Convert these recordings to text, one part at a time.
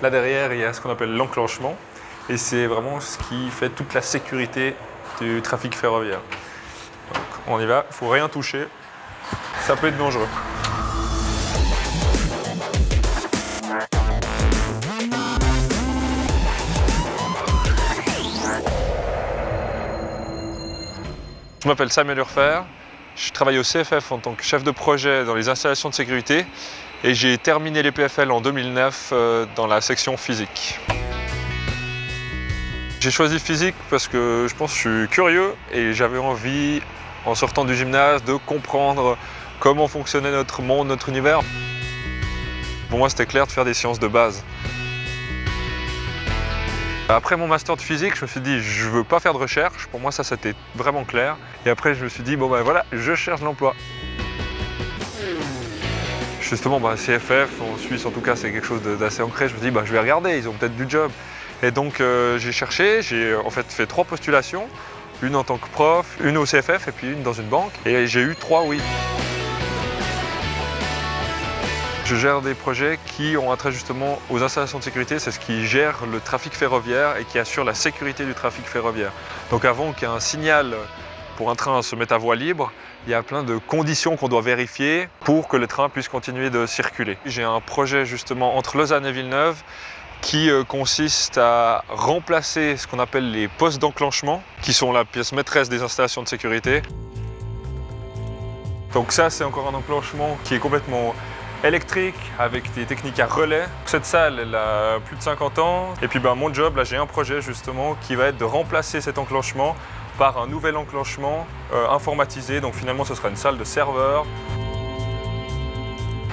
Là derrière, il y a ce qu'on appelle l'enclenchement. Et c'est vraiment ce qui fait toute la sécurité du trafic ferroviaire. Donc, on y va, il ne faut rien toucher. Ça peut être dangereux. Je m'appelle Samuel Urfer, je travaille au CFF en tant que chef de projet dans les installations de sécurité et j'ai terminé les PFL en 2009 dans la section physique. J'ai choisi physique parce que je pense que je suis curieux et j'avais envie, en sortant du gymnase, de comprendre comment fonctionnait notre monde, notre univers. Pour moi, c'était clair de faire des sciences de base. Après mon master de physique, je me suis dit je veux pas faire de recherche. Pour moi, ça c'était vraiment clair. Et après, je me suis dit bon ben voilà, je cherche l'emploi. Justement, CFF, en Suisse en tout cas, c'est quelque chose d'assez ancré. Je me dis je vais regarder, ils ont peut-être du job. Et donc j'ai cherché, j'ai en fait fait 3 postulations, une en tant que prof, une au CFF et puis une dans une banque. Et j'ai eu 3 oui. Je gère des projets qui ont attrait justement aux installations de sécurité, c'est ce qui gère le trafic ferroviaire et qui assure la sécurité du trafic ferroviaire. Donc avant qu'un signal pour un train se mette à voie libre, il y a plein de conditions qu'on doit vérifier pour que le train puisse continuer de circuler. J'ai un projet justement entre Lausanne et Villeneuve qui consiste à remplacer ce qu'on appelle les postes d'enclenchement, qui sont la pièce maîtresse des installations de sécurité. Donc ça, c'est encore un enclenchement qui est complètement électrique avec des techniques à relais. Cette salle, elle a plus de 50 ans. Et puis mon job, là j'ai un projet justement qui va être de remplacer cet enclenchement par un nouvel enclenchement informatisé. Donc finalement ce sera une salle de serveur.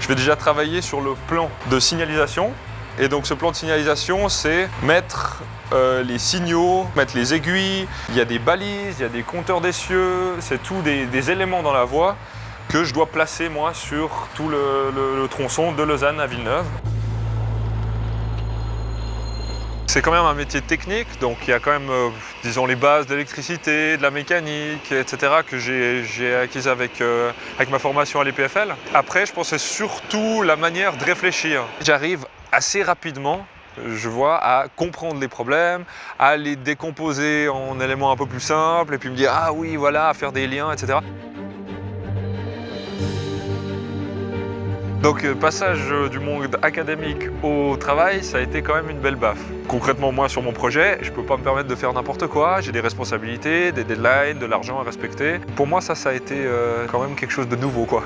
Je vais déjà travailler sur le plan de signalisation. Et donc ce plan de signalisation, c'est mettre les signaux, mettre les aiguilles. Il y a des balises, il y a des compteurs d'essieux, c'est tout des éléments dans la voie que je dois placer moi sur tout le tronçon de Lausanne à Villeneuve. C'est quand même un métier technique, donc il y a quand même, disons, les bases de l'électricité, de la mécanique, etc. que j'ai acquises avec ma formation à l'EPFL. Après, je pense que c'est surtout la manière de réfléchir. J'arrive assez rapidement, je vois, à comprendre les problèmes, à les décomposer en éléments un peu plus simples, et puis me dire « Ah oui, voilà, à faire des liens, etc. » Donc passage du monde académique au travail, ça a été quand même une belle baffe. Concrètement, moi sur mon projet, je ne peux pas me permettre de faire n'importe quoi, j'ai des responsabilités, des deadlines, de l'argent à respecter. Pour moi, ça a été quand même quelque chose de nouveau, quoi.